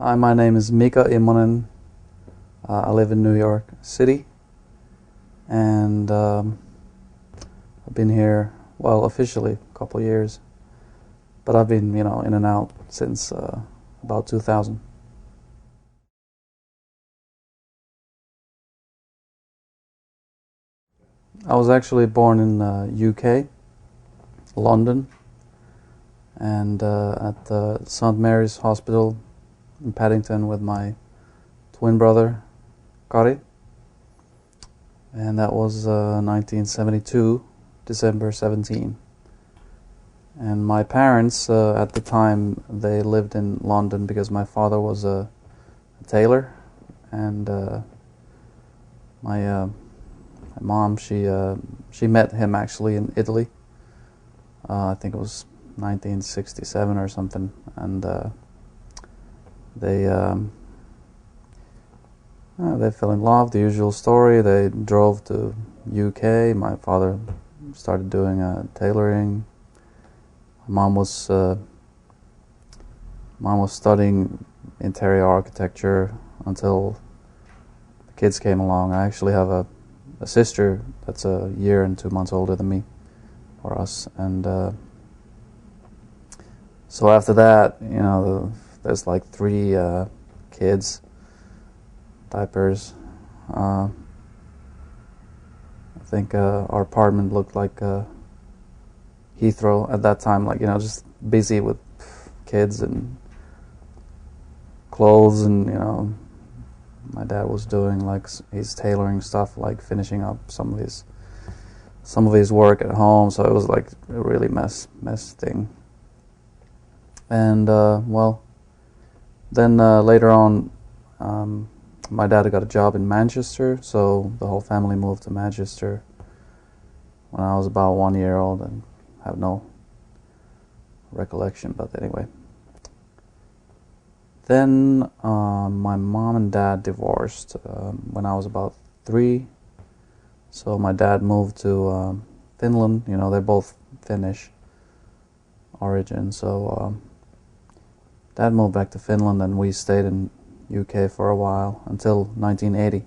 Hi, my name is Mika Immonen. I live in New York City, and I've been here, well, officially a couple of years, but I've been, in and out since about 2000. I was actually born in UK, London, and at the St. Mary's Hospital in Paddington with my twin brother, Kari. And that was 1972, December 17. And my parents, at the time, they lived in London because my father was a tailor, and my mom, she met him actually in Italy. I think it was 1967 or something, and they fell in love. The usual story. They drove to UK. My father started doing tailoring. Mom was studying interior architecture until the kids came along. I actually have a sister that's a year and 2 months older than me, or us, and so after that, there's like three kids, diapers. I think our apartment looked like Heathrow at that time, like, just busy with kids and clothes, and my dad was doing like his tailoring stuff, like finishing up some of his work at home, so it was like a really mess thing. And well, then later on, my dad got a job in Manchester, so the whole family moved to Manchester when I was about 1 year old, and have no recollection, but anyway. Then my mom and dad divorced when I was about 3, so my dad moved to Finland. They're both Finnish origin, so dad moved back to Finland, and we stayed in UK for a while until 1980,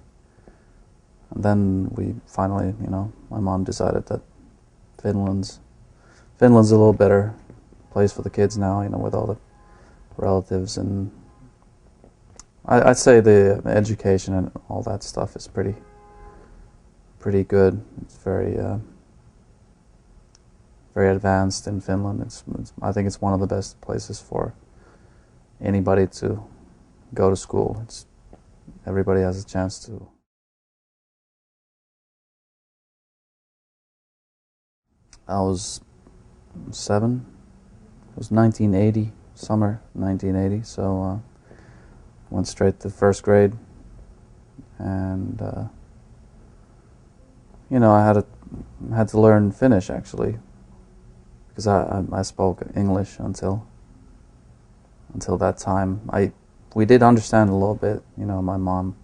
and then we finally, my mom decided that Finland's a little better place for the kids now, with all the relatives, and I'd say the education and all that stuff is pretty good. It's very advanced in Finland. I think it's one of the best places for anybody to go to school. Everybody has a chance to. I was 7. It was 1980, summer 1980. So went straight to first grade, and I had to learn Finnish actually, because I spoke English until that time. We did understand a little bit. My mom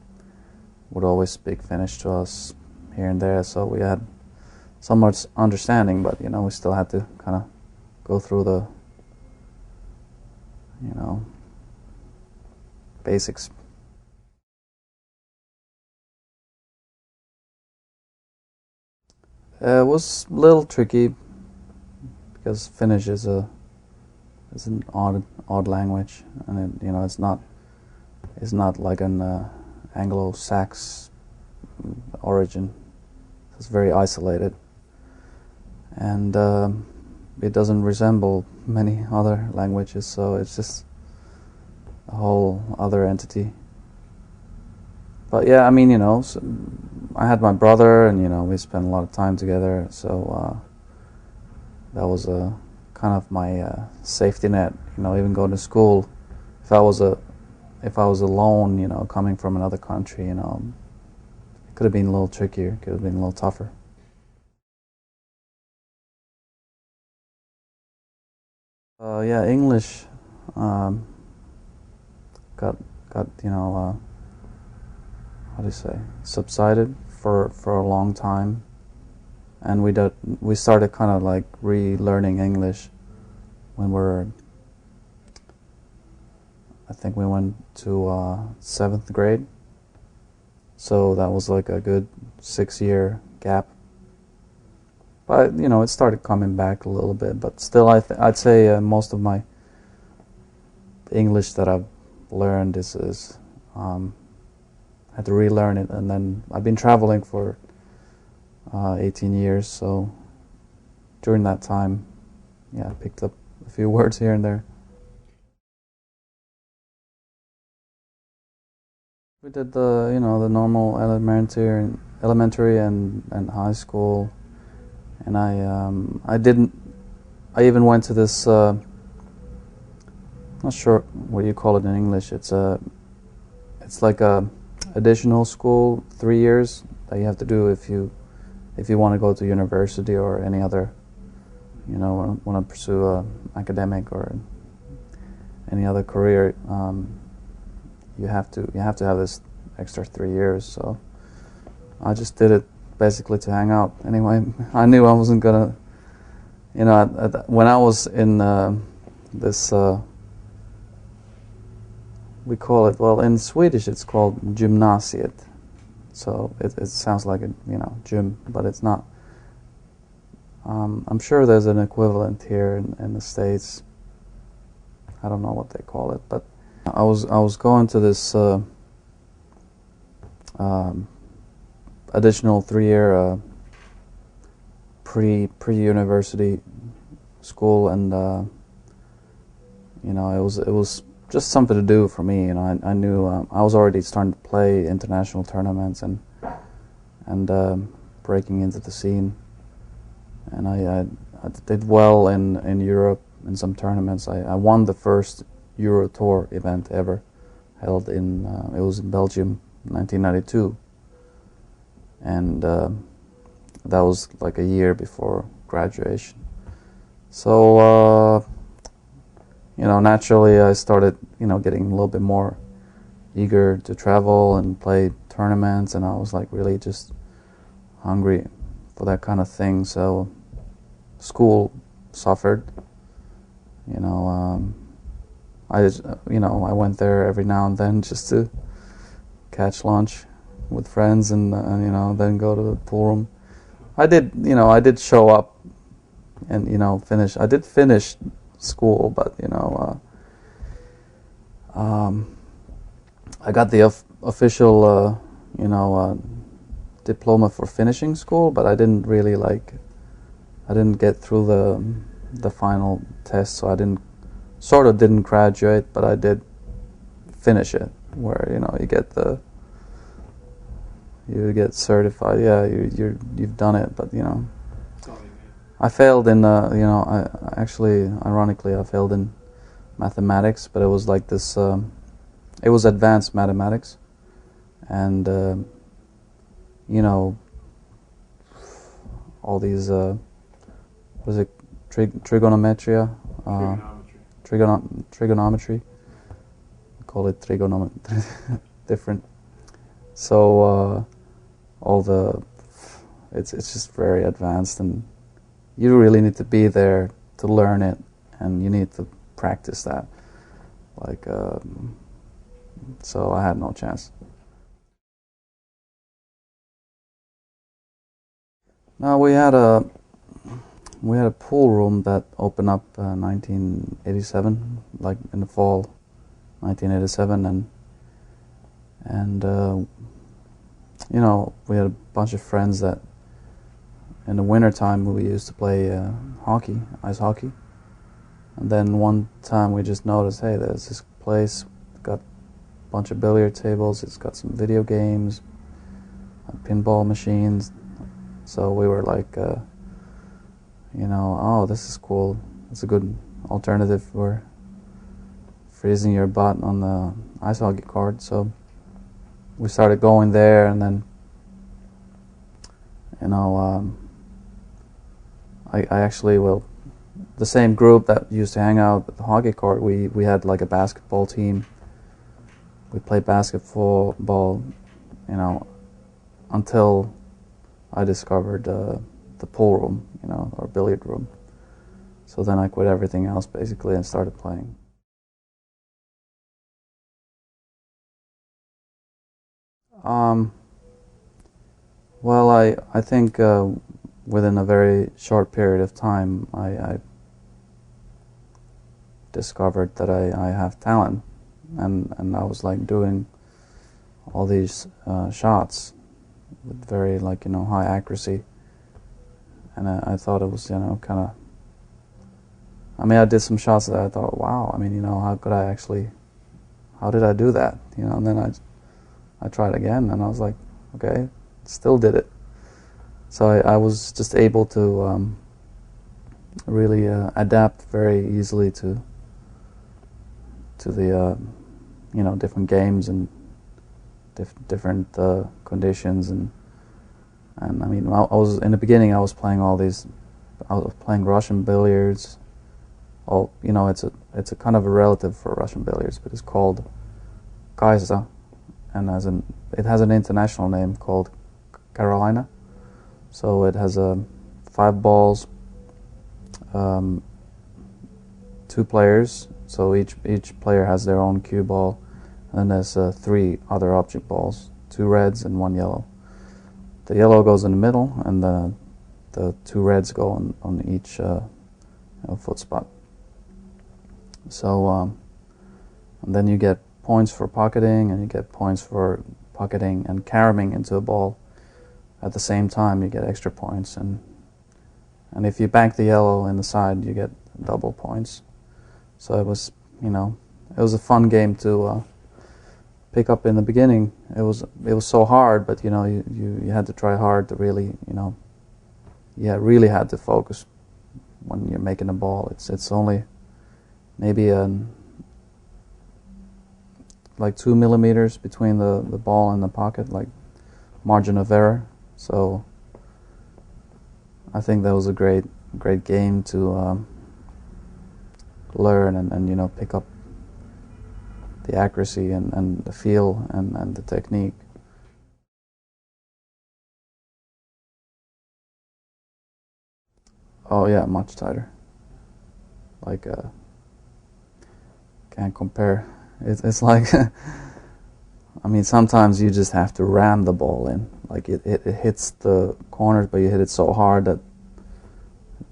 would always speak Finnish to us here and there, so we had somewhat understanding, but we still had to kind of go through the basics. It was a little tricky because Finnish is an odd language, and it's not like an Anglo-Saxon origin. It's very isolated, and it doesn't resemble many other languages, so it's just a whole other entity. But yeah, so I had my brother, and we spent a lot of time together, so that was a kind of my safety net. Even going to school, if I was alone, coming from another country, it could have been a little trickier, could have been a little tougher. Yeah, English got how do you say, subsided for a long time, and we started kind of like relearning English when we're I think we went to 7th grade. So that was like a good 6-year gap. But it started coming back a little bit. But still, I'd say most of my English that I've learned is had to relearn it, and then I've been traveling for 18 years. So during that time, I picked up a few words here and there. We did the the normal elementary and high school, and I even went to this not sure what you call it in English. It's like a additional school, 3 years that you have to do if you want to go to university or any other want to pursue a academic or any other career. You have to have this extra 3 years. So I just did it basically to hang out. Anyway, I knew I wasn't gonna, when I was in this, we call it, well, in Swedish it's called gymnasiet. So it sounds like a gym, but it's not. I'm sure there's an equivalent here in the States. I don't know what they call it, but I was going to this additional 3-year pre-university school, and it was just something to do for me. I knew I was already starting to play international tournaments and breaking into the scene, and I did well in Europe in some tournaments. I won the first Euro Tour event ever held in it was in Belgium, 1992, and that was like a year before graduation. So naturally I started getting a little bit more eager to travel and play tournaments, and I was like really just hungry for that kind of thing. So school suffered. I went there every now and then just to catch lunch with friends and then go to the pool room. I did show up and finish. I did finish school, but I got the official diploma for finishing school, but I didn't really I didn't get through the final test, so I didn't graduate, but I did finish it, where you get certified. Yeah, you've done it, but I failed in I actually, ironically, I failed in mathematics, but it was like this it was advanced mathematics, and all these what is it, trigonometry. Trigonometry. We call it trigonometry. Different. So it's just very advanced, and you really need to be there to learn it, and you need to practice that. So I had no chance. Now we had a pool room that opened up 1987, like in the fall, 1987, and we had a bunch of friends that in the winter time we used to play hockey, ice hockey, and then one time we just noticed, hey, there's this place, it's got a bunch of billiard tables, it's got some video games, pinball machines, so we were like, oh, this is cool. It's a good alternative for freezing your butt on the ice hockey court. So we started going there, and then, I actually, well, the same group that used to hang out at the hockey court, we had like a basketball team. We played basketball, until I discovered the pool room, or billiard room. So then I quit everything else basically and started playing. Well, I think within a very short period of time, I discovered that I have talent, and I was like doing all these shots with very high accuracy, and I thought it was kind of. I mean, I did some shots that I thought, wow. I mean, how did I do that? And then I tried again, and I was like, okay, still did it. So I was just able to really adapt very easily to the different games and different conditions, and I mean, I was in the beginning. I was playing all these. I was playing Russian billiards. It's a kind of a relative for Russian billiards, but it's called Kaiser, and it has an international name called Carolina. So it has 5 balls, 2 players. So each player has their own cue ball, and then there's 3 other object balls, 2 reds and 1 yellow. The yellow goes in the middle, and the 2 reds go on each foot spot. So and then you get points for pocketing, and you get points for pocketing and caroming into a ball. At the same time, you get extra points, and if you bank the yellow in the side, you get double points. So it was a fun game to pick up in the beginning. It was so hard, but you had to try hard to really really had to focus when you're making a ball. It's only maybe like 2 millimeters between the ball and the pocket, like margin of error. So I think that was a great game to learn and pick up the accuracy and the feel and the technique. Oh yeah, much tighter. Like can't compare. It's like I mean, sometimes you just have to ram the ball in. Like it hits the corners, but you hit it so hard that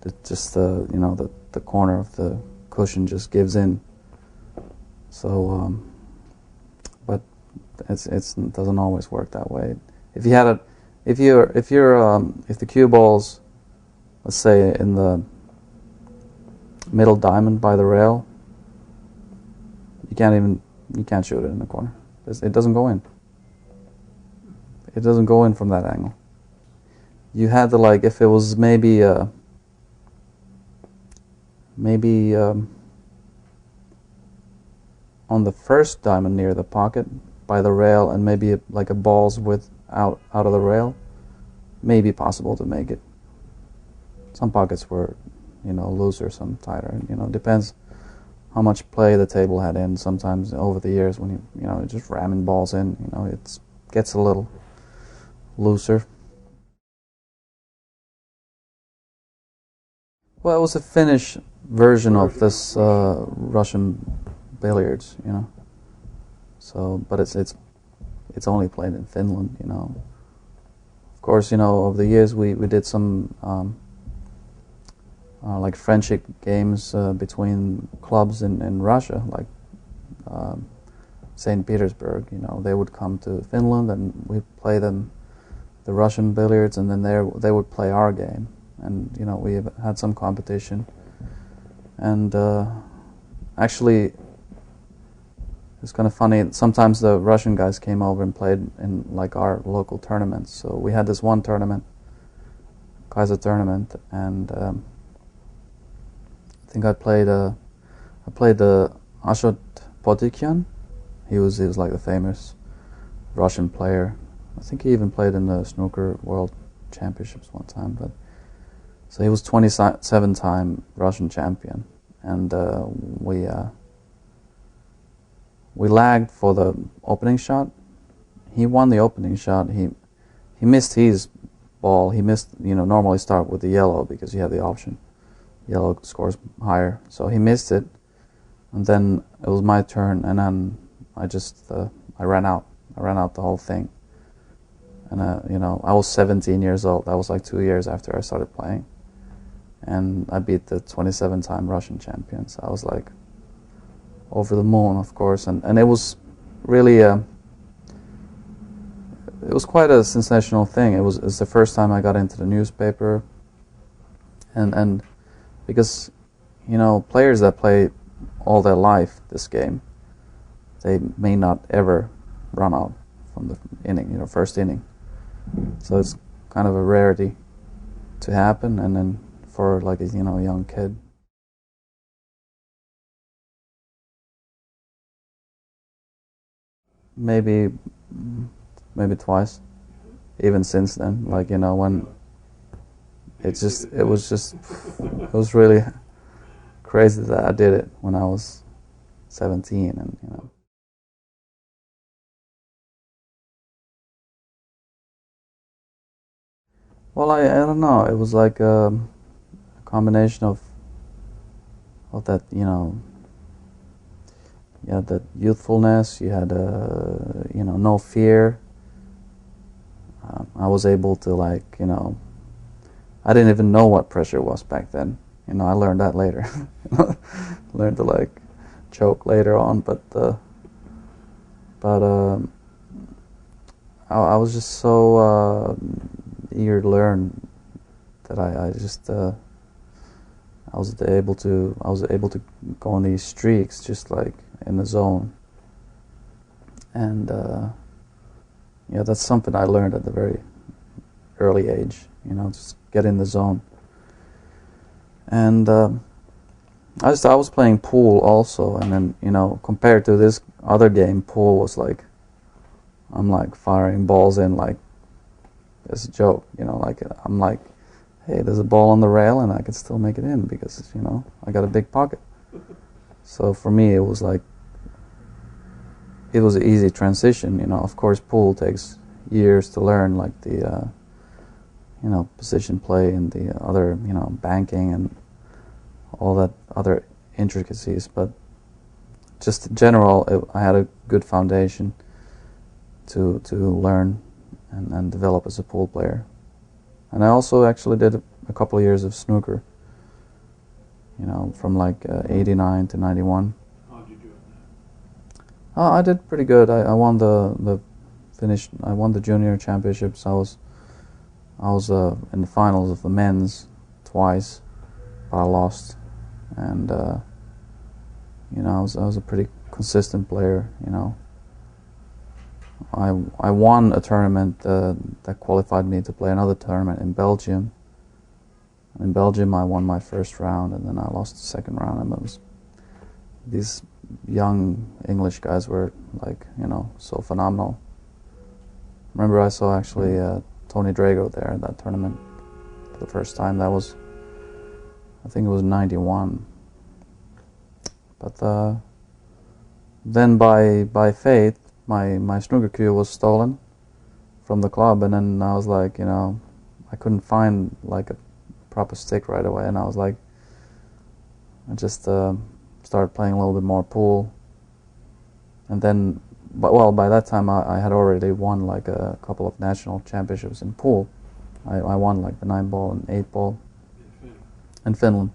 it just the corner of the cushion just gives in. So but it doesn't always work that way. If the cue ball's, let's say, in the middle diamond by the rail, you can't shoot it in the corner. It doesn't go in. It doesn't go in from that angle. You had to, like, if it was maybe on the first diamond near the pocket by the rail, and maybe like a ball's width out of the rail, maybe possible to make it. Some pockets were looser, some tighter, depends how much play the table had in. Sometimes over the years, when you just ramming balls in, it gets a little looser. Well, it was a Finnish version of this Russian billiards, So, but it's only played in Finland, Of course, over the years we did some like friendship games between clubs in Russia, like St. Petersburg. They would come to Finland, and we'd play them the Russian billiards, and then they would play our game, and we had some competition. And actually, it's kind of funny. Sometimes the Russian guys came over and played in like our local tournaments. So we had this one tournament, Kaiser tournament, and I think I played the Ashot Potikyan. He was like the famous Russian player. I think he even played in the snooker world championships one time. But so he was 27-time Russian champion, and we lagged for the opening shot. He won the opening shot. He missed his ball. He missed, normally start with the yellow because you have the option. Yellow scores higher. So he missed it. And then it was my turn, and then I ran out. I ran out the whole thing. And I was 17 years old. That was like 2 years after I started playing, and I beat the 27-time Russian champions. I was like over the moon, of course, and it was really it was quite a sensational thing. It's the first time I got into the newspaper, and because players that play all their life this game, they may not ever run out from the inning, first inning. So it's kind of a rarity to happen, and then for like a young kid. Maybe twice, even since then. Like when it was really crazy that I did it when I was 17, and. Well, I don't know. It was like a combination of that, you had that youthfulness. You had no fear. I was able to I didn't even know what pressure was back then. I learned that later. Learned to choke later on, but I was just so eager to learn that I was able to go on these streaks just like in the zone, and that's something I learned at a very early age. Just get in the zone. And I was playing pool also, and then compared to this other game, pool was like I'm firing balls in like it's a joke, I'm like, hey, there's a ball on the rail and I can still make it in because I got a big pocket. So for me it was an easy transition. Of course pool takes years to learn, like the position play and the other banking and all that other intricacies, but just in general I had a good foundation to learn and develop as a pool player. And I also actually did a couple of years of snooker, from 89 to 91. How did you do it? I did pretty good. I won I won the junior championships. I was in the finals of the men's twice, but I lost. And I was a pretty consistent player. I won a tournament that qualified me to play another tournament in Belgium. In Belgium, I won my first round, and then I lost the second round. And these young English guys were so phenomenal. Remember, I saw actually Tony Drago there at that tournament for the first time. That was, I think it was '91. But then by fate, my snooker cue was stolen from the club, and then I was like, I couldn't find a proper stick right away, and I was like, I just started playing a little bit more pool, and then, by that time I had already won a couple of national championships in pool. I won the 9-ball and 8-ball in Finland,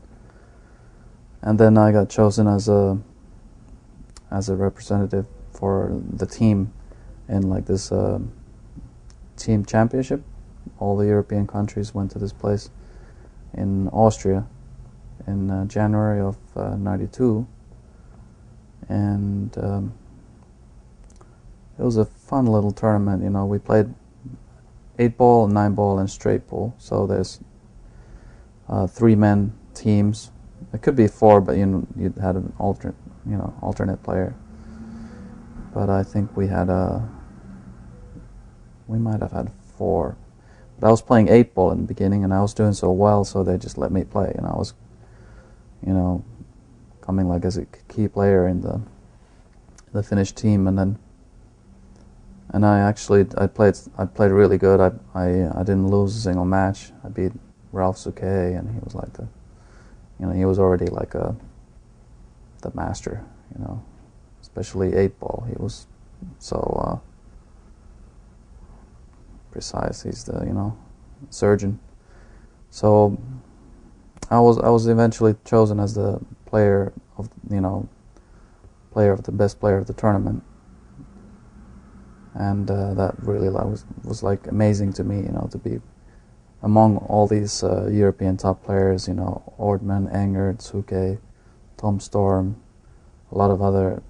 and then I got chosen as a representative for the team in this team championship. All the European countries went to this place in Austria in January of '92, and it was a fun little tournament. We played 8-ball, 9-ball, and straight pool. So there's 3-man teams. It could be 4, but you had an alternate player. But I think we might have had 4. But I was playing 8-ball in the beginning, and I was doing so well, so they just let me play. And I was, coming as a key player in the Finnish team. And I played really good. I didn't lose a single match. I beat Ralph Souquet, and he was he was already the master, especially 8-ball. He was so precise. He's the surgeon. So I was eventually chosen as the player of the best player of the tournament, and that really was like amazing to me, to be among all these European top players, Ordman, Engert, Suke, Tom Storm, a lot of other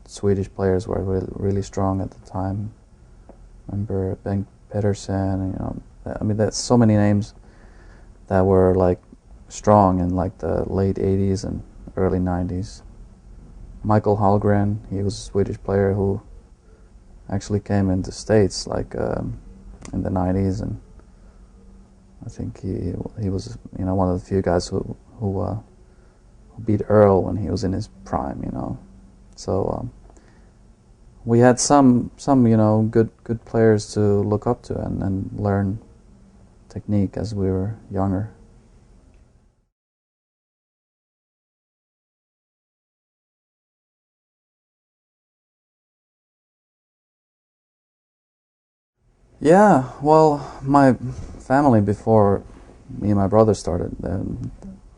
Swedish players were really strong at the time. Remember Bengt Pedersen, I mean, there's so many names that were like strong in like the late 80s and early 90s. Michael Hallgren, he was a Swedish player who actually came into States like in the 90s, and I think he was one of the few guys who beat Earl when he was in his prime, So we had some good players to look up to and learn technique as we were younger. Yeah, well, my family before me and my brother started,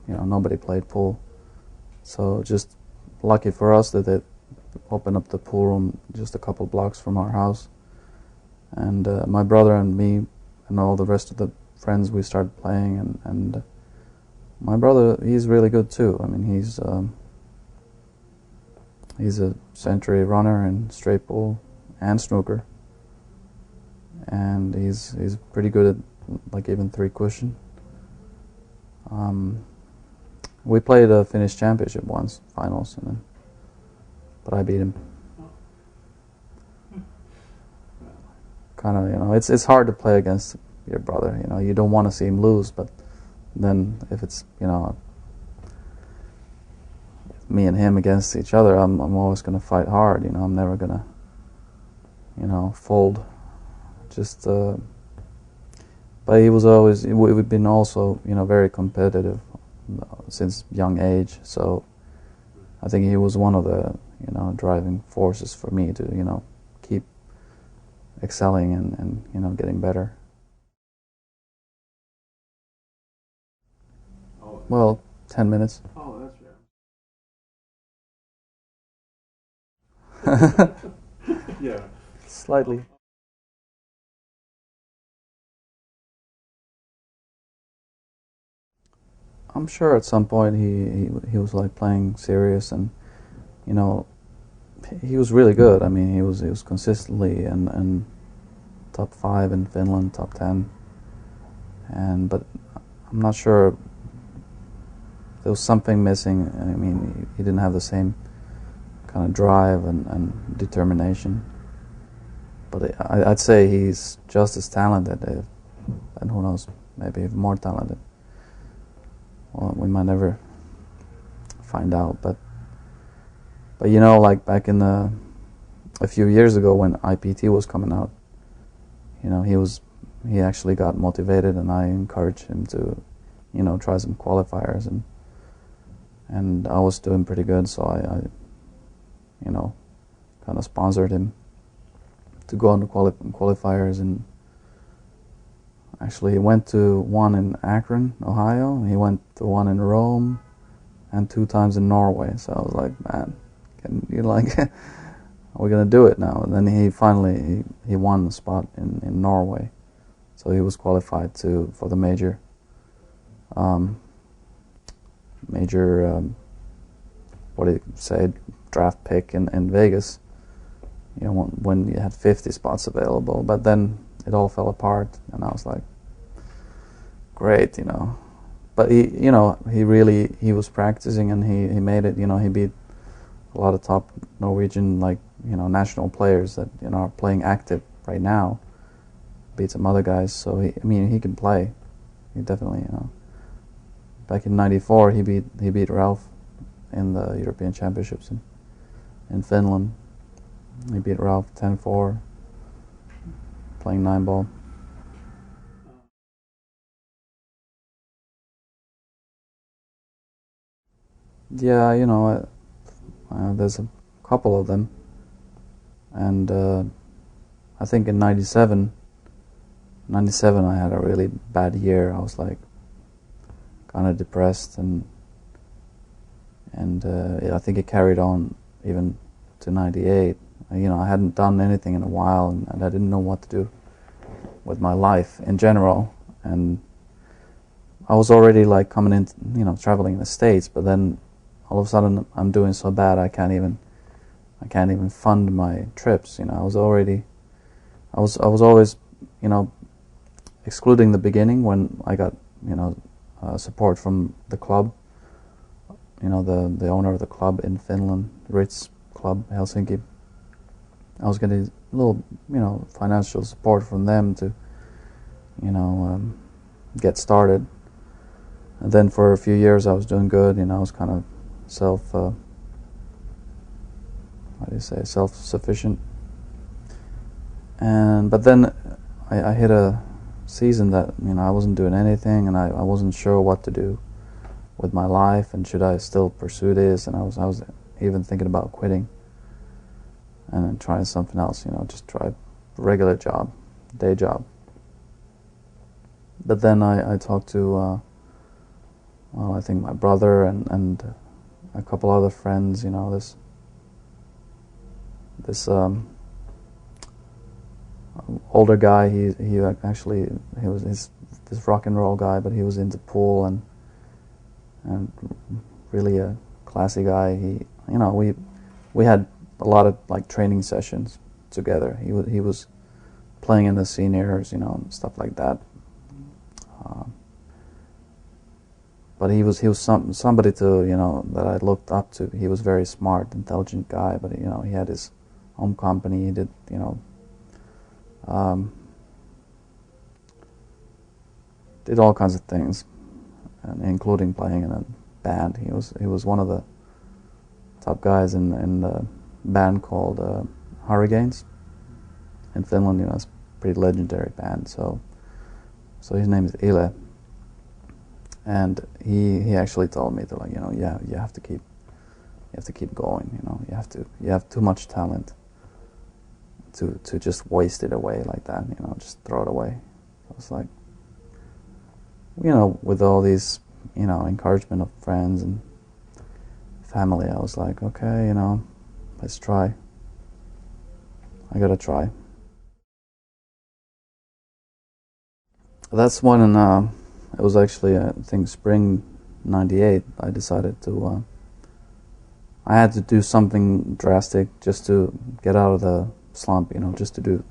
nobody played pool. So just lucky for us that they opened up the pool room just a couple blocks from our house. And my brother and me and all the rest of the friends, we started playing. And my brother, he's really good too. I mean, he's a century runner in straight pool and snooker. And he's pretty good at like even three cushion. We played a Finnish championship once, finals, but I beat him. Kind of, it's hard to play against your brother. You don't want to see him lose, but then if it's me and him against each other, I'm always going to fight hard. I'm never going to fold. Just but he was always, we've been also very competitive since young age, so I think he was one of the driving forces for me to keep excelling and getting better. Well, 10 minutes. Oh, that's fair. Yeah. Slightly. I'm sure at some point he was like playing serious, and he was really good. I mean, he was consistently in top 5 in Finland, top 10, but I'm not sure, there was something missing. I mean, he didn't have the same kind of drive and determination. But I'd say he's just as talented, and who knows, maybe even more talented. Well, we might never find out, but like back in a few years ago when IPT was coming out, he actually got motivated, and I encouraged him to try some qualifiers, and I was doing pretty good, so I kind of sponsored him to go on the qualifiers. And actually he went to one in Akron, Ohio, he went to one in Rome, and 2 times in Norway. So I was like, man, are we gonna do it now? And then he finally he won the spot in Norway, so he was qualified for the major what do you say, draft pick in Vegas, when you had 50 spots available. But then it all fell apart, and I was like, great, but he was practicing, and he made it. He beat a lot of top Norwegian national players that are playing active right now, beat some other guys. So he can play. He definitely, back in '94 he beat Ralph in the European Championships in Finland. He beat Ralph 10-4 playing 9-ball. Yeah, there's a couple of them, and I think in '97 '97 I had a really bad year. I was like kind of depressed, and I think it carried on even to '98. I hadn't done anything in a while, and I didn't know what to do with my life in general. And I was already like coming in, traveling in the States, but then all of a sudden I'm doing so bad I can't even fund my trips. I was always, excluding the beginning when I got, support from the club, the owner of the club in Finland, Ritz Club, Helsinki. I was getting a little, financial support from them to, get started. And then for a few years I was doing good. I was kind of self-sufficient. But then I hit a season that I wasn't doing anything, and I wasn't sure what to do with my life, and should I still pursue this? And I was even thinking about quitting and then trying something else. Just try a regular job, day job. But then I talked to I think my brother and a couple other friends. This older guy. He was this rock and roll guy, but he was into pool and really a classy guy. We had a lot of like training sessions together. He was playing in the seniors, and stuff like that. But he was somebody to that I looked up to. He was very smart, intelligent guy, but he had his own company. He did did all kinds of things, and including playing in a band. He was one of the top guys in the band called Hurricanes in Finland. It's a pretty legendary band. So his name is Ile, and he actually told me that you have to keep going. You have too much talent to just waste it away like that. Just throw it away. I was like, with all these encouragement of friends and family, I was like, okay, let's try. I gotta try. That's when, it was actually, I think, spring '98, I decided to, I had to do something drastic just to get out of the slump, just to do,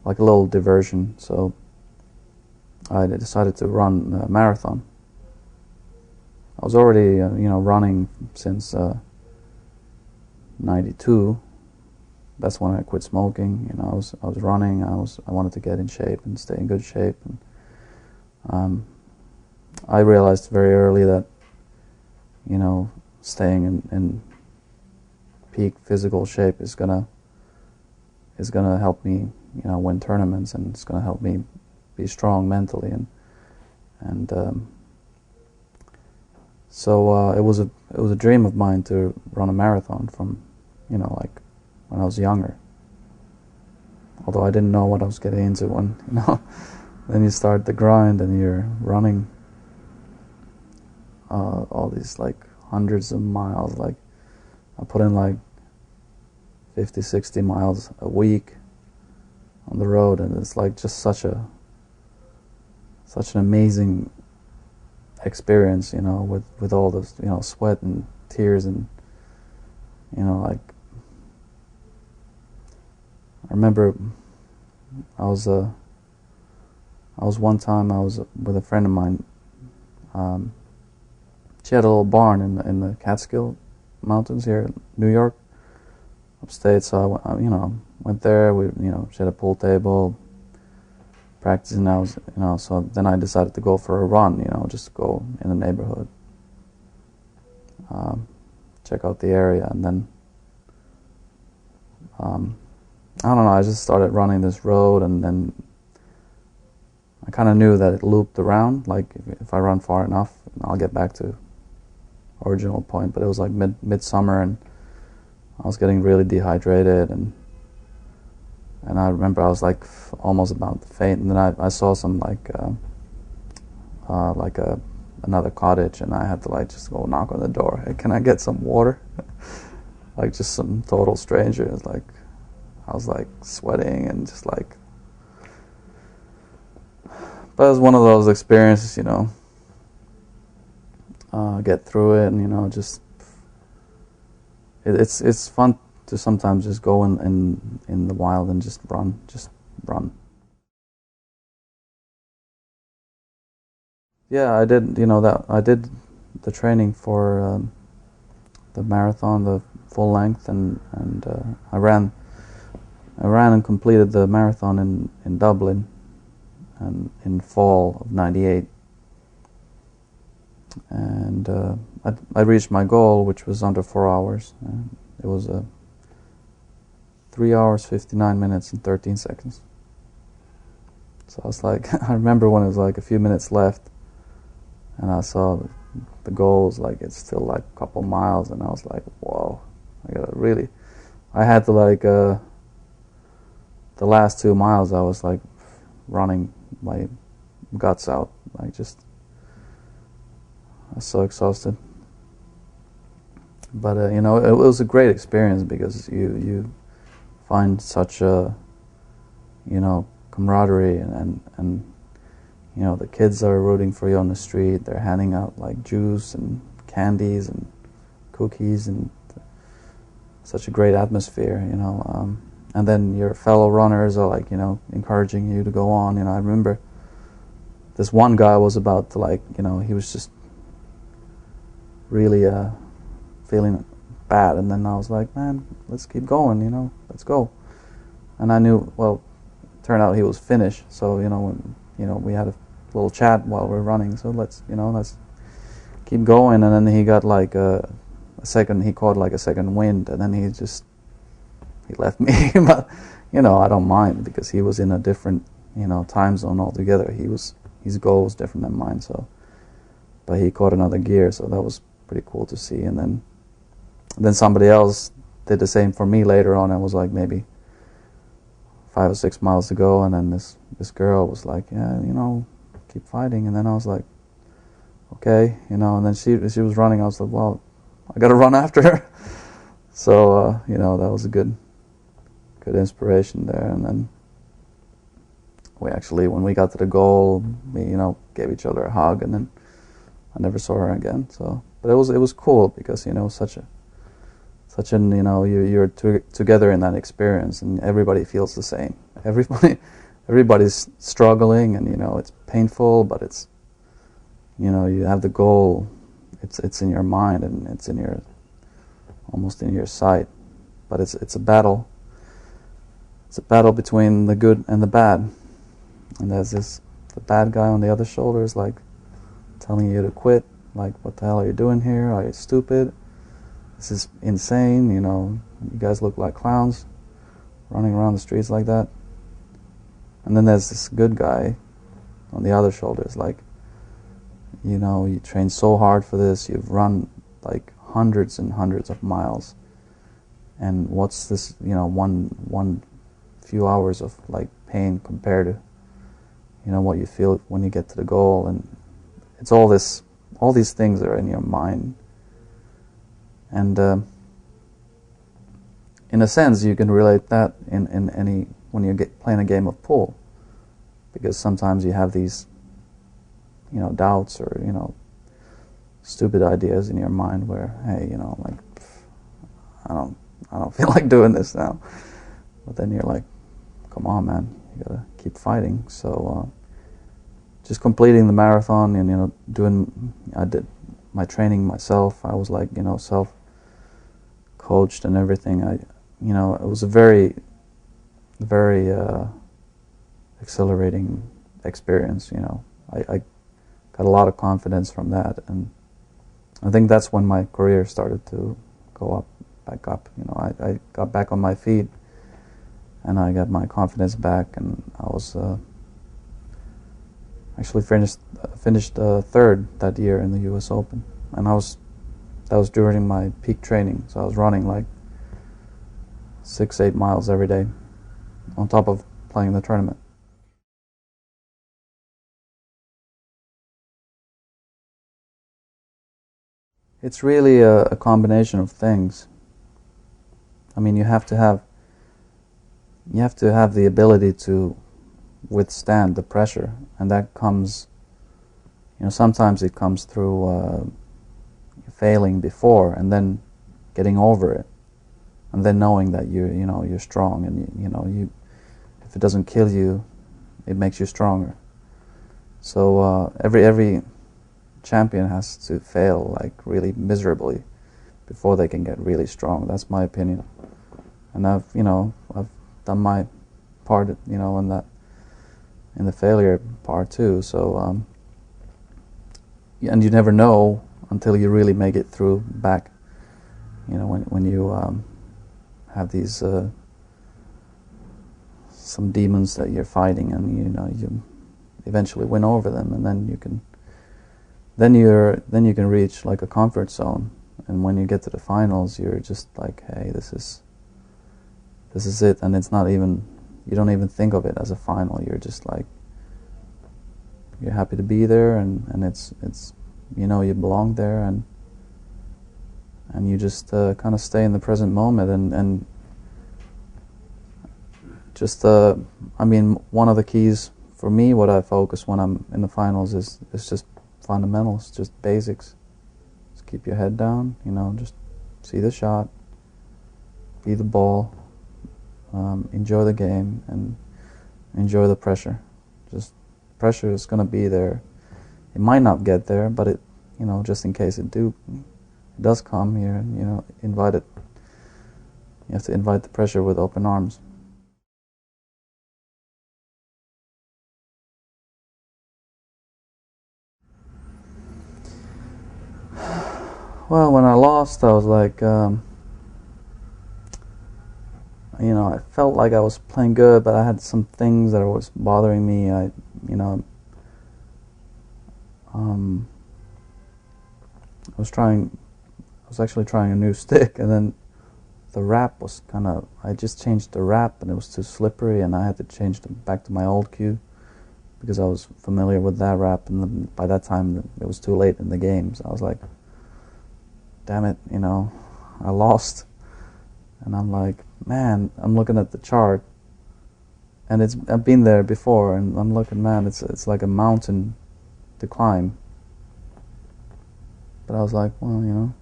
like a little diversion. So I decided to run a marathon. I was already, running since '92. That's when I quit smoking. I was running. I wanted to get in shape and stay in good shape. And I realized very early that, staying in peak physical shape is gonna help me, win tournaments, and it's gonna help me be strong mentally. And so it was a dream of mine to run a marathon from, like when I was younger. Although I didn't know what I was getting into when, then you start the grind and you're running all these like hundreds of miles. Like I put in like 50, 60 miles a week on the road, and it's like just such an amazing experience, with all this, sweat and tears, and like I remember I was one time I was with a friend of mine. She had a little barn in the Catskill Mountains here in New York, upstate. So I went there. She had a pool table, practicing. I was, so then I decided to go for a run. Just to go in the neighborhood, check out the area, and then I don't know. I just started running this road, and then I kind of knew that it looped around. Like if I run far enough, I'll get back to original point. But it was like midsummer, and I was getting really dehydrated, and And I remember I was like almost about to faint, and then I saw some another cottage, and I had to like just go knock on the door. Hey, can I get some water? Like just some total stranger. It's like I was like sweating and just like. But it was one of those experiences, you know. Get through it, and you know, just it's fun to sometimes just go in the wild and just run. Yeah, I did. You know that I did the training for the marathon, the full length, and I ran and completed the marathon in Dublin, and in fall of '98, and I reached my goal, which was under 4 hours. It was 3 hours, 59 minutes, and 13 seconds. So I was like, I remember when it was like a few minutes left, and I saw the goals, like it's still like a couple miles, and I was like, whoa, I had to like, the last 2 miles I was like running my guts out, like just, I was so exhausted. But you know, it was a great experience because you find such a, you know, camaraderie, and you know, the kids are rooting for you on the street. They're handing out like juice and candies and cookies, and such a great atmosphere, you know. And then your fellow runners are like, you know, encouraging you to go on. You know, I remember this one guy was about to like, you know, he was just really feeling bad, and then I was like, man, let's keep going, you know, let's go. And I knew, well, it turned out he was Finnish, so you know, we had a little chat while we're running, so let's keep going. And then he got like he caught like a second wind, and then he left me. But you know, I don't mind, because he was in a different, you know, time zone altogether. His goal was different than mine, so, but he caught another gear, so that was pretty cool to see. And then somebody else did the same for me later on. It was like maybe 5 or 6 miles to go, and then this girl was like, yeah, you know, keep fighting. And then I was like, okay, you know. And then she was running. I was like, well, I got to run after her. So you know, that was a good inspiration there. And then we actually, when we got to the goal, we, you know, gave each other a hug, and then I never saw her again. So, but it was cool, because you know, such an, you know, you're together in that experience, and everybody feels the same. Everybody's struggling, and you know, it's painful, but it's, you know, you have the goal. It's in your mind, and it's almost in your sight. But it's a battle. It's a battle between the good and the bad. And there's the bad guy on the other shoulder is like telling you to quit. Like, what the hell are you doing here? Are you stupid? This is insane, you know, you guys look like clowns running around the streets like that. And then there's this good guy on the other shoulder. It's like, you know, you train so hard for this, you've run like hundreds and hundreds of miles, and what's this, you know, one few hours of like pain compared to, you know, what you feel when you get to the goal. And it's all these things are in your mind. And in a sense, you can relate that in any, when you're playing a game of pool, because sometimes you have these, you know, doubts, or you know, stupid ideas in your mind where, hey, you know, like, I don't feel like doing this now. But then you're like, come on, man, you gotta keep fighting. So just completing the marathon, and you know, I did my training myself. I was like, you know, self-coached and everything. You know, it was a very, very exhilarating experience. You know, I got a lot of confidence from that, and I think that's when my career started to go back up. You know, I got back on my feet, and I got my confidence back, and I was actually finished third that year in the U.S. Open, and that was during my peak training. So I was running like 6-8 miles every day, on top of playing the tournament. It's really a combination of things. I mean, you have to have the ability to withstand the pressure, and that comes, sometimes it comes through failing before and then getting over it, and then knowing that you're strong, and you if it doesn't kill you, it makes you stronger. So every champion has to fail like really miserably before they can get really strong. That's my opinion, and I've done my part, in the failure part too. So and you never know until you really make it through back. When you have these some demons that you're fighting, and you eventually win over them, and then you can reach like a comfort zone. And when you get to the finals, you're just like, hey, this is it. And it's not even, you don't even think of it as a final. You're just like, you're happy to be there, and it's you belong there, and you just kind of stay in the present moment, and just I mean, one of the keys for me, what I focus when I'm in the finals is just fundamentals, just basics. Just keep your head down, just see the shot, be the ball, enjoy the game, and enjoy the pressure. Just pressure is going to be there. It might not get there, but it, just in case it does come here, invite it. You have to invite the pressure with open arms. Well, when I lost, I was like, I felt like I was playing good, but I had some things that was bothering me. I was actually trying a new stick, and then the wrap was I just changed the wrap, and it was too slippery, and I had to change back to my old cue, because I was familiar with that wrap, and then by that time it was too late in the game, so I was like, damn it, I lost. And I'm like, man, I'm looking at the chart, and I've been there before, and I'm looking, man, it's like a mountain to climb. But I was like, well,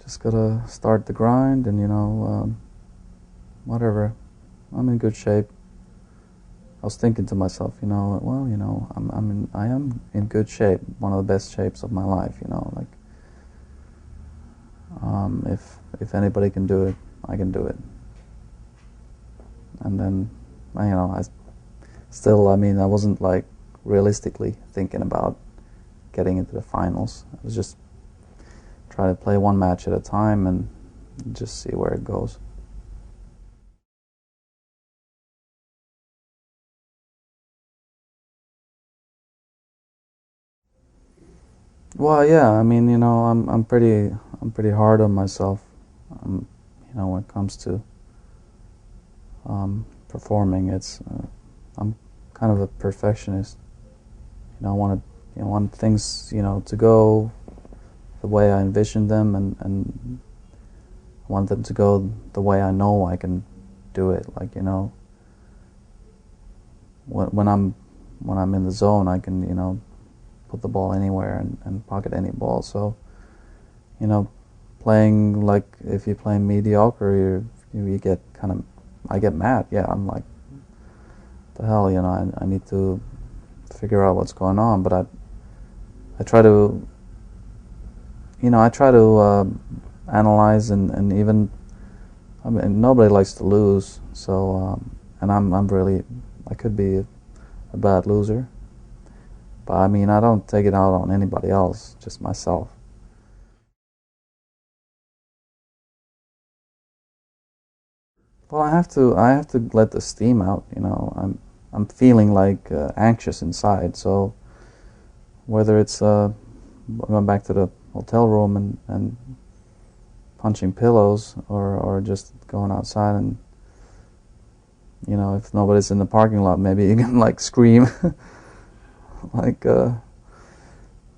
just gotta start the grind, and whatever, I'm in good shape. I was thinking to myself, well, I am in good shape, one of the best shapes of my life, like. If anybody can do it, I can do it. And then, I wasn't like realistically thinking about getting into the finals. I was just trying to play one match at a time and just see where it goes. Well, yeah, I'm pretty hard on myself, when it comes to performing. I'm kind of a perfectionist. I want things, to go the way I envision them, and I want them to go the way I know I can do it. Like, when I'm in the zone, I can, put the ball anywhere and pocket any ball. So, playing like, if you're playing mediocre, you get I get mad. Yeah, I'm like, the hell, I need to figure out what's going on. But I try to, analyze, and even, nobody likes to lose. So, and I'm really, I could be a bad loser. But I don't take it out on anybody else, just myself. Well, I have to let the steam out. I'm feeling like anxious inside. So whether it's going back to the hotel room and punching pillows, or just going outside and you know, if nobody's in the parking lot, maybe you can like scream, like.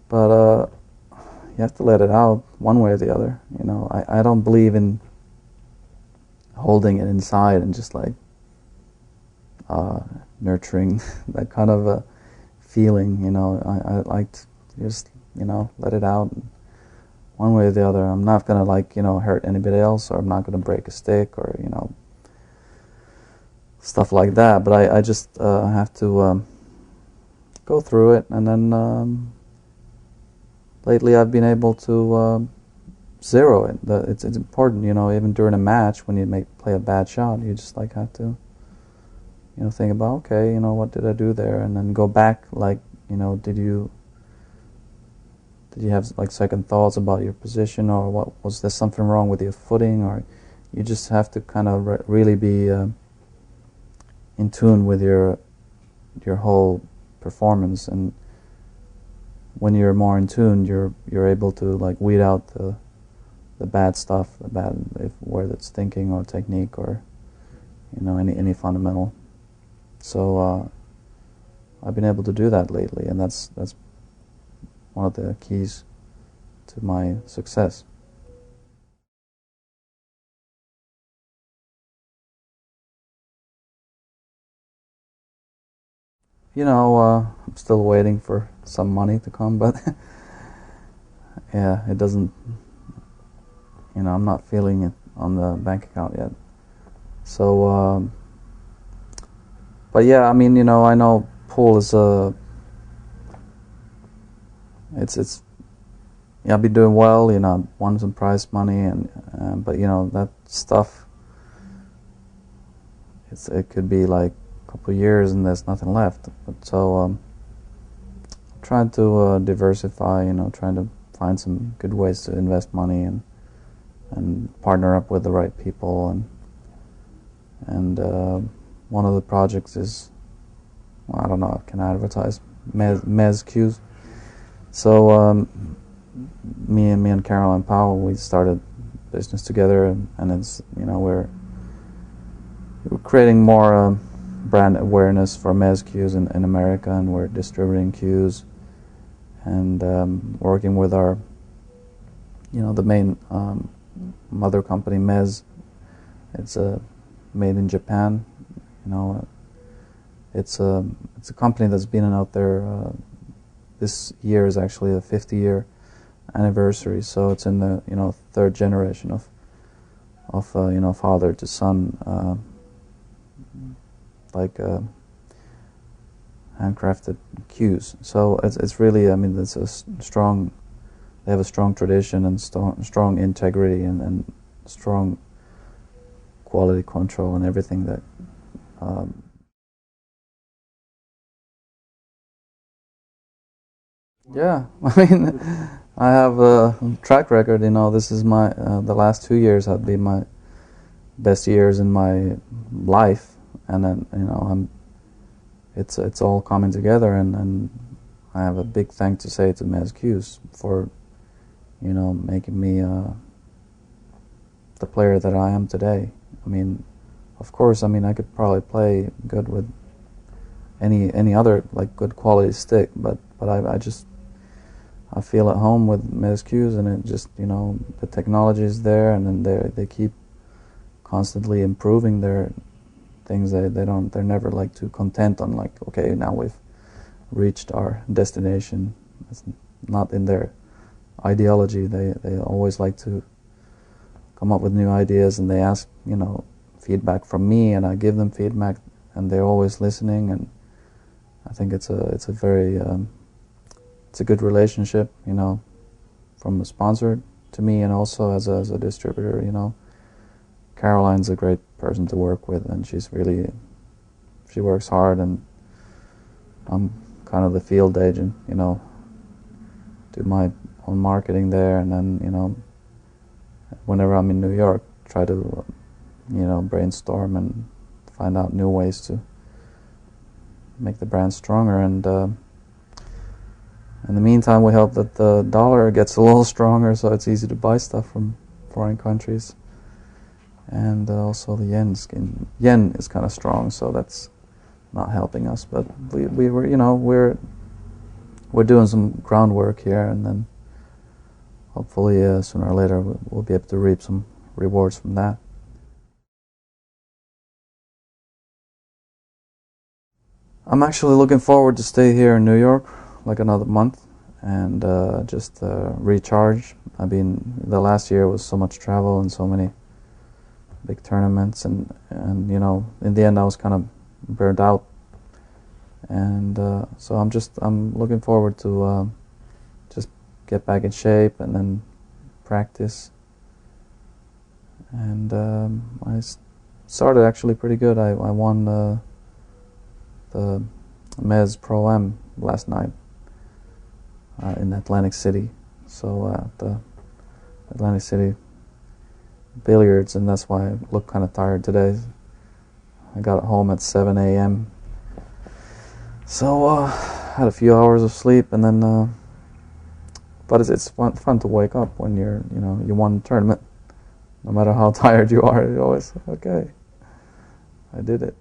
But you have to let it out one way or the other. You know, I don't believe in holding it inside and just like nurturing that kind of a feeling. You know, I like to just, you know, let it out one way or the other. I'm not gonna like, you know, hurt anybody else, or I'm not gonna break a stick, or, you know, stuff like that. But I just have to go through it, and then lately I've been able to zero it. It's important, you know, even during a match when you play a bad shot, you just like have to, you know, think about, okay, you know, what did I do there, and then go back, like, you know, did you have like second thoughts about your position, or what was there something wrong with your footing, or you just have to kind of really be in tune with your whole performance. And when you're more in tune, you're able to like weed out the bad stuff, whether it's thinking or technique or, you know, any fundamental. So I've been able to do that lately, and that's one of the keys to my success. You know, I'm still waiting for some money to come, but yeah, it doesn't, you know, I'm not feeling it on the bank account yet. So, but yeah, I mean, you know, I know pool is it's yeah, I've been doing well, you know, won some prize money, and but you know, that stuff, it could be like a couple of years and there's nothing left. But so I'm trying to diversify, you know, trying to find some good ways to invest money and partner up with the right people, and one of the projects is, well, I don't know, can I advertise Mez Qs? So me and Caroline Powell, we started business together, and it's, you know, we're creating more brand awareness for Mez Qs in America, and we're distributing Qs and working with our, you know, the main mother company, Mez. It's made in Japan. You know, it's a company that's been out there. This year is actually the 50-year anniversary, so it's in the, you know, third generation of you know, father to son, like handcrafted cues. So it's really, I mean, it's a strong. They have a strong tradition and strong integrity and strong quality control and everything that. Yeah, I mean, I have a track record. You know, this is my the last 2 years have been my best years in my life, and then, you know, it's all coming together, and I have a big thank to say to Mez Qs for, you know, making me the player that I am today. I mean, of course, I mean, I could probably play good with any other like good quality stick, but I feel at home with Mez Qs, and it just, you know, the technology is there, and then they keep constantly improving their things. They're never like too content on like, okay, now we've reached our destination. It's not in their ideology. They always like to come up with new ideas, and they ask, you know, feedback from me, and I give them feedback, and they're always listening, and I think it's a very it's a good relationship, you know, from a sponsor to me, and also as a distributor. You know, Caroline's a great person to work with, and she works hard, and I'm kind of the field agent, you know, do my own marketing there, and then, you know, whenever I'm in New York, try to, you know, brainstorm and find out new ways to make the brand stronger, and in the meantime, we hope that the dollar gets a little stronger, so it's easy to buy stuff from foreign countries. and also the yen is kind of strong, so that's not helping us. But we were, we're doing some groundwork here, and then hopefully sooner or later we'll be able to reap some rewards from that. I'm actually looking forward to stay here in New York like another month and just recharge. I mean, the last year was so much travel and so many big tournaments, and in the end I was kind of burnt out, and so I'm looking forward to just get back in shape and then practice. And I started actually pretty good. I won the Mez Pro-Am last night in Atlantic City. So the Atlantic City billiards, and that's why I look kind of tired today. I got home at 7 a.m. So had a few hours of sleep, and then but it's fun to wake up when you won the tournament. No matter how tired you are, you're always okay. I did it.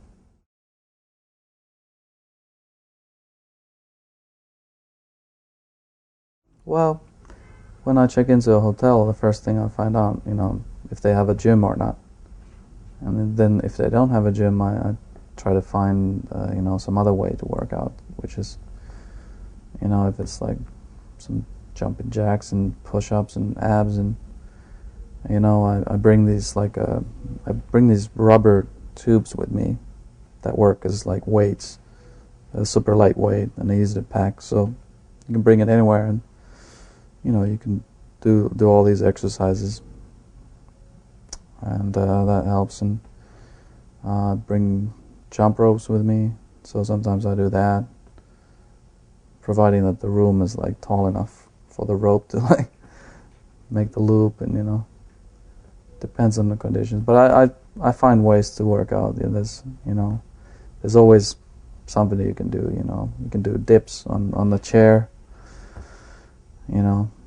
Well, when I check into a hotel, the first thing I find out, if they have a gym or not. And then if they don't have a gym, I try to find, some other way to work out, which is, if it's like some jumping jacks and push-ups and abs, and, I bring these rubber tubes with me that work as like weights. They're super lightweight and easy to pack, so you can bring it anywhere, and you can do all these exercises, and that helps. And bring jump ropes with me, so sometimes I do that, providing that the room is like tall enough for the rope to like make the loop, and depends on the conditions. But I find ways to work out. There's always something that you can do. You can do dips on the chair.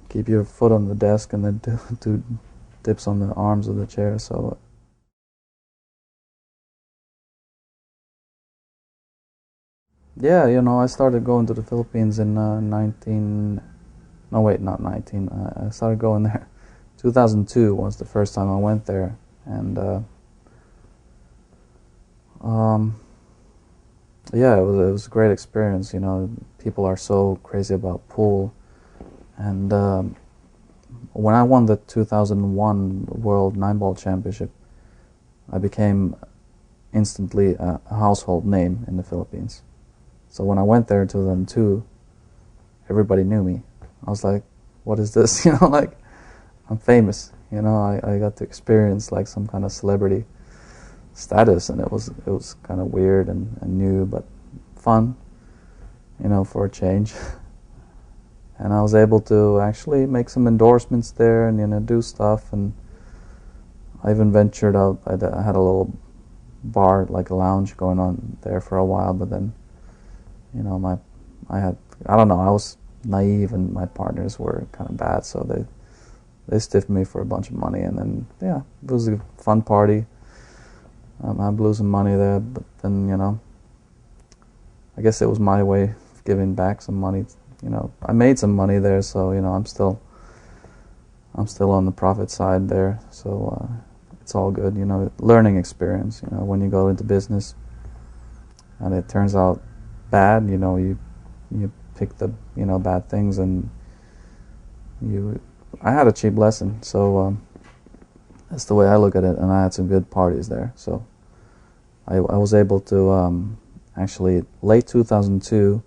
Keep your foot on the desk and then do dips on the arms of the chair. So yeah, I started going to the Philippines in I started going there. 2002 was the first time I went there, and yeah, it was a great experience. People are so crazy about pool. And when I won the 2001 World 9-Ball Championship, I became instantly a household name in the Philippines. So when I went there in 2002, everybody knew me. I was like, what is this? Like, I'm famous. I got to experience like some kind of celebrity status, and it was kind of weird and new, but fun, for a change. And I was able to actually make some endorsements there and do stuff. And I even ventured out. I had a little bar, like a lounge, going on there for a while. But then, I don't know. I was naive, and my partners were kind of bad, so they stiffed me for a bunch of money. And then it was a fun party. I blew some money there, but then I guess it was my way of giving back some money. I made some money there, so I'm still on the profit side there, so it's all good. Learning experience. When you go into business and it turns out bad, you pick the bad things, and I had a cheap lesson, so that's the way I look at it. And I had some good parties there, so I was able to actually late 2002.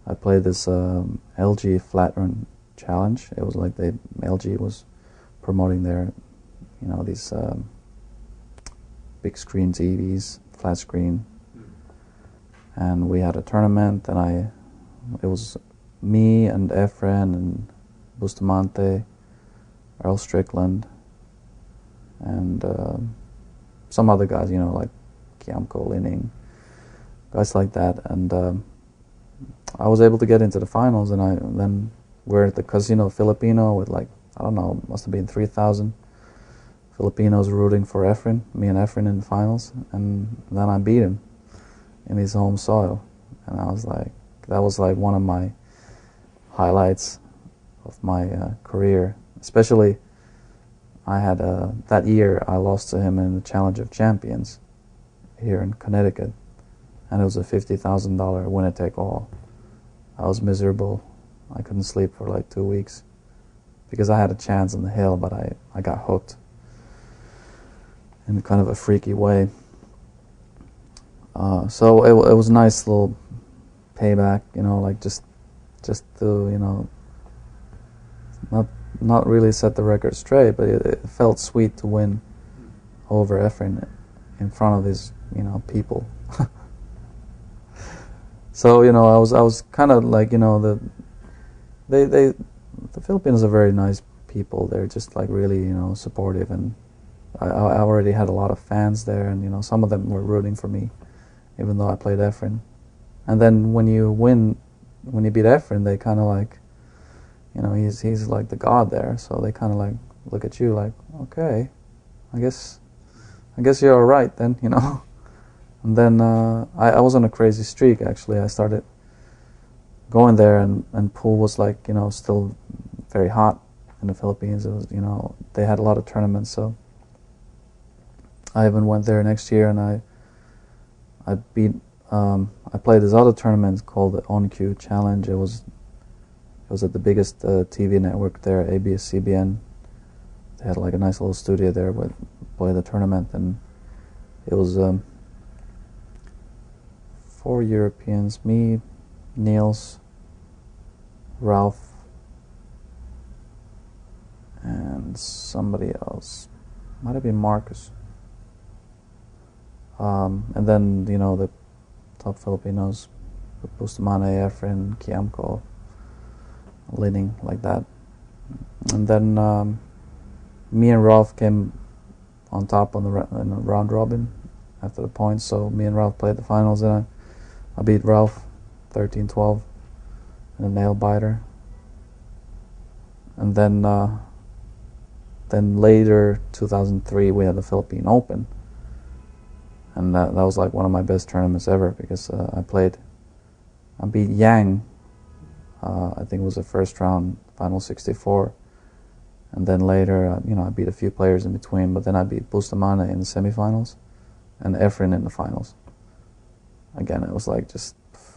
I played this LG Flat Run Challenge. It was like LG was promoting their, these big screen TVs, flat screen. And we had a tournament, and it was me and Efren and Bustamante, Earl Strickland, and some other guys, like Kiamko Linning, guys like that. And I was able to get into the finals, and then we're at the Casino Filipino with like, I don't know, must have been 3,000 Filipinos rooting for Efren, me and Efren in the finals, and then I beat him in his home soil, and I was like, that was like one of my highlights of my career. Especially, I had that year I lost to him in the Challenge of Champions here in Connecticut, and it was a $50,000 winner take all. I was miserable. I couldn't sleep for like 2 weeks because I had a chance on the hill, but I got hooked in kind of a freaky way. So it was a nice little payback, like just to not really set the record straight, but it felt sweet to win over Efren in front of his people. So I was kind of like the Filipinos are very nice people. They're just like really supportive, and I already had a lot of fans there, and some of them were rooting for me, even though I played Efren. And then when you beat Efren, they kind of like, he's like the god there. So they kind of like look at you like, okay, I guess you're all right then, And then I was on a crazy streak actually. I started going there, and pool was like still very hot in the Philippines. It was they had a lot of tournaments, so I even went there next year, and I beat. I played this other tournament called the On-Q Challenge. It was at the biggest TV network there, ABS-CBN. They had like a nice little studio there where played the tournament, and it was 4 Europeans: me, Niels, Ralph, and somebody else. Might have been Marcus. And then the top Filipinos, Bustamante, Efren, Kiamko, Lining, like that. And then me and Ralph came on top in the round robin after the points. So me and Ralph played the finals, and I beat Ralph 13-12 in a nail biter. And then later 2003 we had the Philippine Open, and that was like one of my best tournaments ever because I beat Yang. I think it was the first round, final 64, and then later I beat a few players in between, but then I beat Bustamante in the semifinals and Efren in the finals. Again, it was like just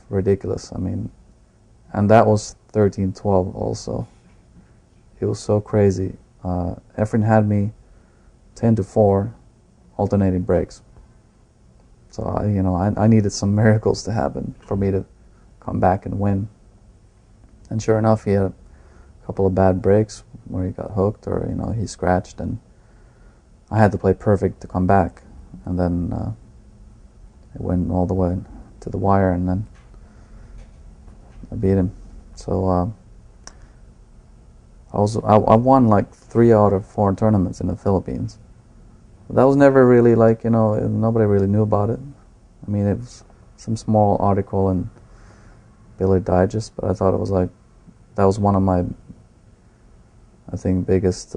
ridiculous. I mean, and that was 13-12 also. It was so crazy. Efren had me 10-4, alternating breaks. So I needed some miracles to happen for me to come back and win. And sure enough, he had a couple of bad breaks where he got hooked or he scratched, and I had to play perfect to come back. And then it went all the way to the wire, and then I beat him. So I won like 3 out of 4 tournaments in the Philippines. But that was never really like nobody really knew about it. I mean, it was some small article in Billy Digest, but I thought it was like that was one of my, I think, biggest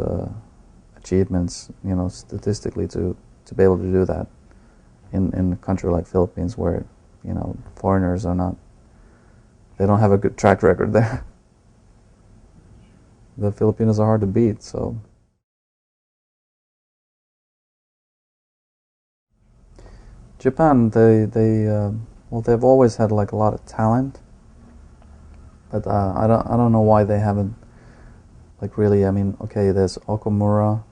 achievements, statistically to be able to do that in a country like Philippines where foreigners are not, they don't have a good track record there. The Filipinos are hard to beat, so. Japan, they've always had like a lot of talent, but I don't know why they haven't like really. I mean, okay, there's Okamura,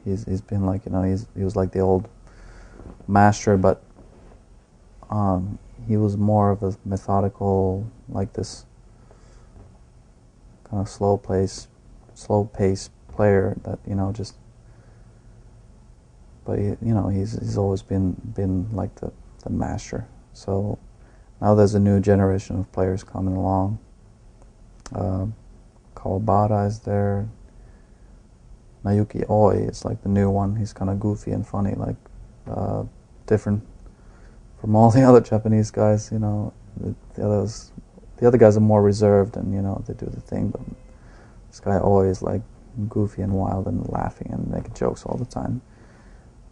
he's been like he was like the old master, but he was more of a methodical, like this kind of slow pace player that just. But he's always been like the master. So now there's a new generation of players coming along. Kawabata is there. Naoki Oi is like the new one. He's kind of goofy and funny, like different from all the other Japanese guys. The other guys are more reserved and they do the thing, but this guy Oi is like goofy and wild and laughing and making jokes all the time.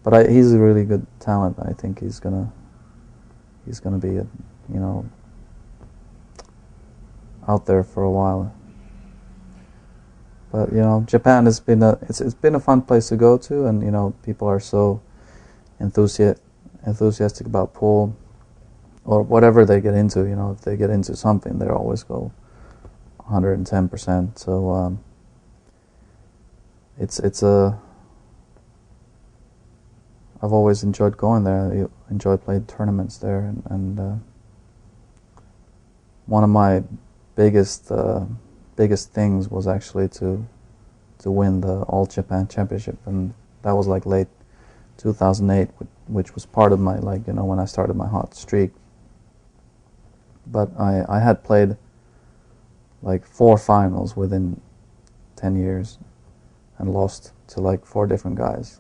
But he's a really good talent. I think he's gonna be out there for a while. But Japan has been it's been a fun place to go to, and people are so enthusiastic about pool or whatever they get into. If they get into something, they always go 110%. So it's a I've always enjoyed going there. I enjoyed playing tournaments there, and one of my biggest things was actually to win the All Japan Championship, and that was like late 2008, which was part of my when I started my hot streak. But I had played like 4 finals within 10 years and lost to like 4 different guys.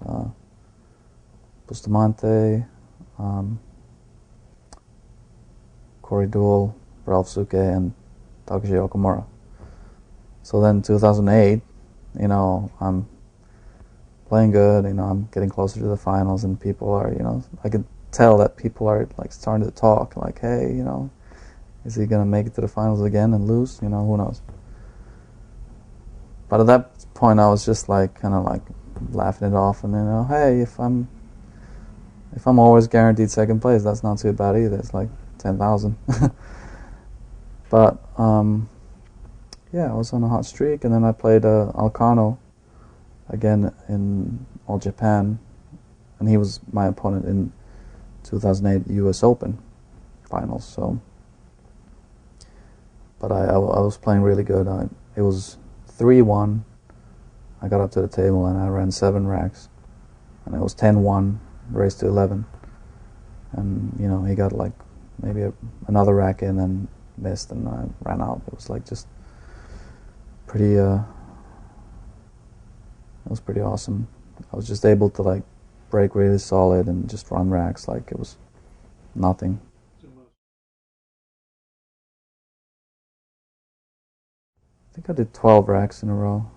Bustamante, Corey Deuel, Ralph Suke, and Takeshi Okamura. So then 2008, I'm playing good, I'm getting closer to the finals, and people are, I could tell that people are like starting to talk, like, hey, is he going to make it to the finals again and lose? Who knows? But at that point, I was just like, kind of like laughing it off, and hey, if I'm always guaranteed second place, that's not too bad either. It's like 10,000. But yeah, I was on a hot streak, and then I played Alcano again in All Japan, and he was my opponent in 2008 U.S. Open finals. So, but I was playing really good. It was 3-1. I got up to the table and I ran 7 racks, and it was 10-1, raised to 11, and he got like maybe another rack in and missed, and I ran out. It was like just pretty. It was pretty awesome. I was just able to like break really solid and just run racks like it was nothing. I think I did 12 racks in a row.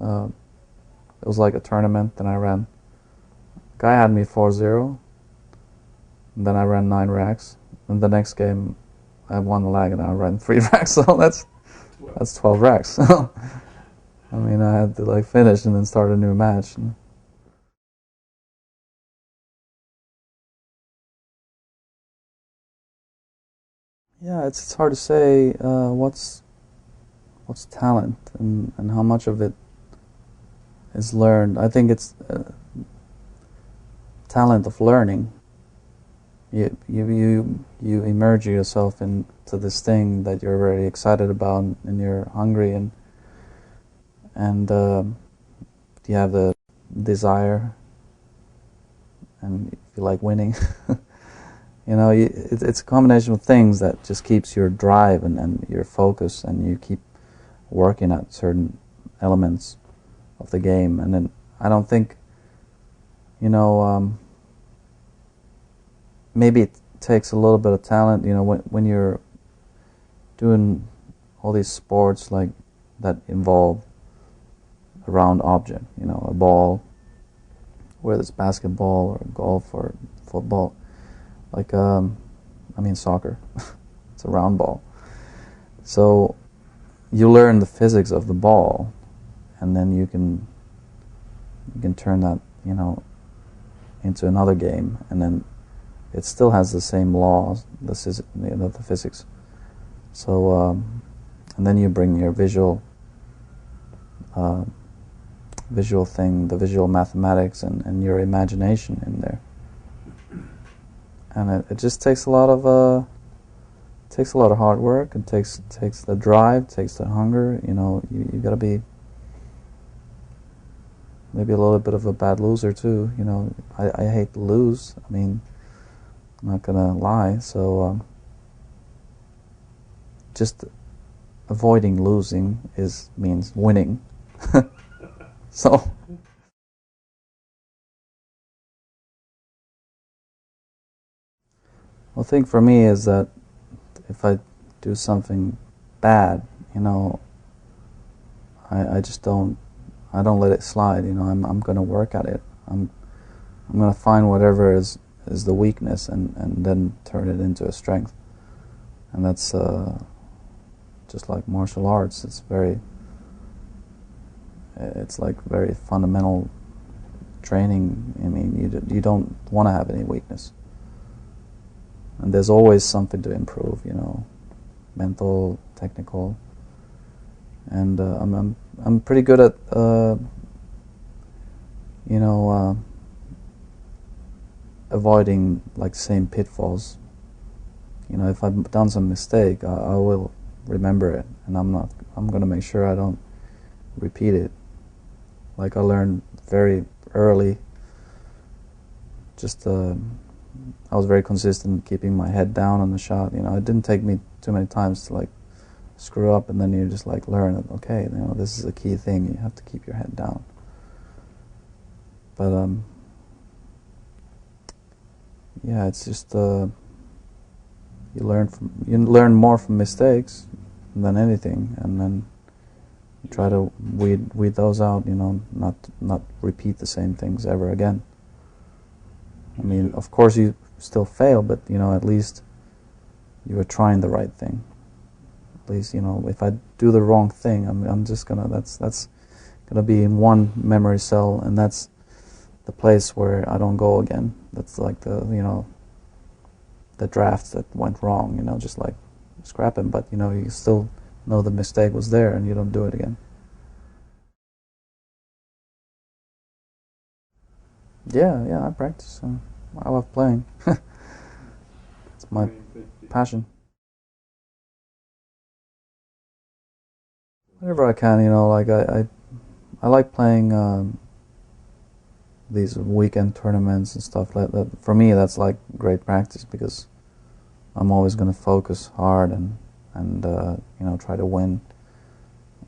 It was like a tournament, then I ran. Guy had me 4-0, and then I ran 9 racks, and the next game I won the leg and I ran 3 racks, so that's 12 racks. I mean, I had to like finish and then start a new match. Yeah, it's hard to say what's talent and how much of it is learned. I think it's talent of learning. You immerse yourself into this thing that you're very excited about, and you're hungry, and you have the desire, and if you like winning. It's a combination of things that just keeps your drive and your focus, and you keep working at certain elements of the game. And then I don't think, maybe it takes a little bit of talent, when you're doing all these sports like that involve a round object, a ball, whether it's basketball or golf or football. Like, soccer. It's a round ball. So you learn the physics of the ball, and then you can turn that, into another game, and then it still has the same laws, the physics. So, and then you bring your visual thing, the visual mathematics, and your imagination in there. And it just takes a lot of hard work. It takes the drive, takes the hunger. You got to be maybe a little bit of a bad loser too. I hate to lose. I mean, I'm not gonna lie. So just avoiding losing means winning. So. Well, the thing for me is that if I do something bad, I just don't let it slide. I'm going to work at it. I'm gonna find whatever is the weakness and then turn it into a strength. And that's just like martial arts. It's like very fundamental training. I mean, you don't want to have any weakness. And there's always something to improve, you know, mental, technical. And I'm pretty good at you know, avoiding like same pitfalls. You know, if I've done some mistake, I will remember it, and I'm gonna make sure I don't repeat it. Like I learned very early. Just I was very consistent keeping my head down on the shot. You know, it didn't take me too many times to like screw up, and then you just like learn that, okay, you know, this is a key thing. You have to keep your head down. But yeah, it's just you learn more from mistakes than anything, and then you try to weed those out. You know, not repeat the same things ever again. I mean, of course you still fail, but you know, at least you were trying the right thing. At least, you know, if I do the wrong thing, I'm just gonna that's gonna be in one memory cell, and that's the place where I don't go again. That's like the, you know, the drafts that went wrong, you know, just like scrap them, but you know, you still know the mistake was there and you don't do it again. Yeah, I practice. I love playing. It's my passion. Whenever I can, you know, like I like playing these weekend tournaments and stuff like that. For me, that's like great practice because I'm always going to focus hard and you know, try to win.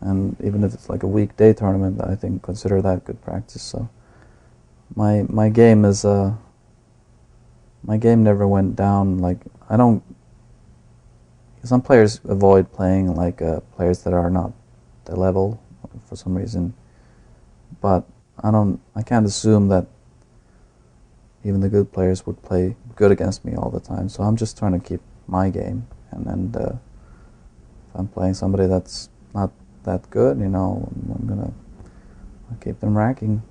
And even if it's like a weekday tournament, I think consider that good practice. So my game is my game never went down. Like I don't. Some players avoid playing like players that are not the level for some reason, but I can't assume that even the good players would play good against me all the time. So I'm just trying to keep my game, and if I'm playing somebody that's not that good, you know, I'm gonna keep them racking.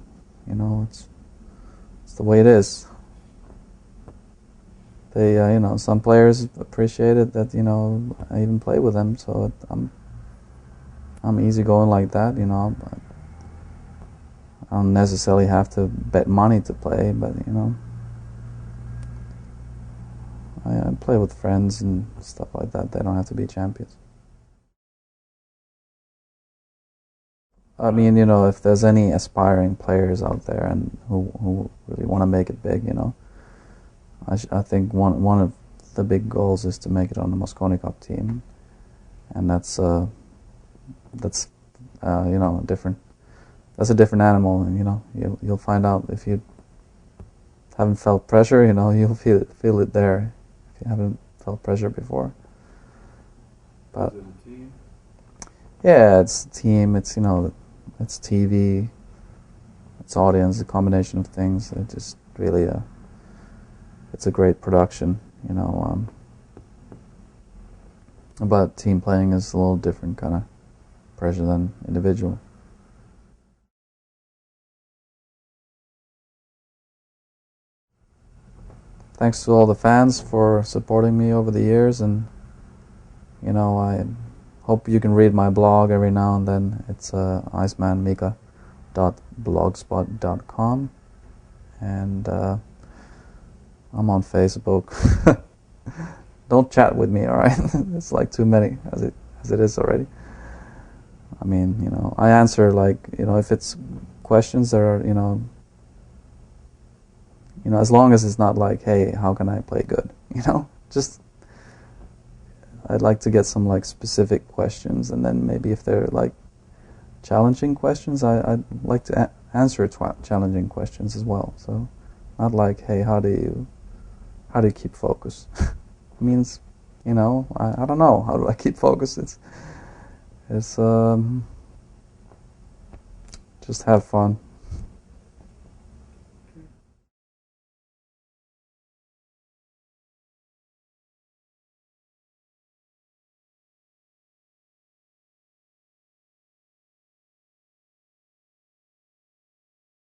You know, it's the way it is. They, you know, some players appreciate it that, you know, I even play with them. So I'm easy going like that, you know. But I don't necessarily have to bet money to play, but you know, I play with friends and stuff like that. They don't have to be champions. I mean, you know, if there's any aspiring players out there and who really want to make it big, you know, I think one of the big goals is to make it on the Mosconi Cup team, and that's you know, different. That's a different animal, and you know, you'll find out if you haven't felt pressure. You know, you'll feel it there if you haven't felt pressure before. But is it a team? yeah, it's a team. It's, you know, it's TV, it's audience, a combination of things. It just really it's a great production, you know. But team playing is a little different kind of pressure than individual. Thanks to all the fans for supporting me over the years, and you know, I hope you can read my blog every now and then. It's icemanmika.blogspot.com, and I'm on Facebook. Don't chat with me, all right? It's like too many as it is already. I mean, you know, I answer, like, you know, if it's questions that are, you know, as long as it's not like, hey, how can I play good? You know, just I'd like to get some like specific questions, and then maybe if they're like challenging questions, I'd like to answer challenging questions as well. So not like, hey, how do you keep focus? It means, you know, I don't know, how do I keep focus? It's just have fun.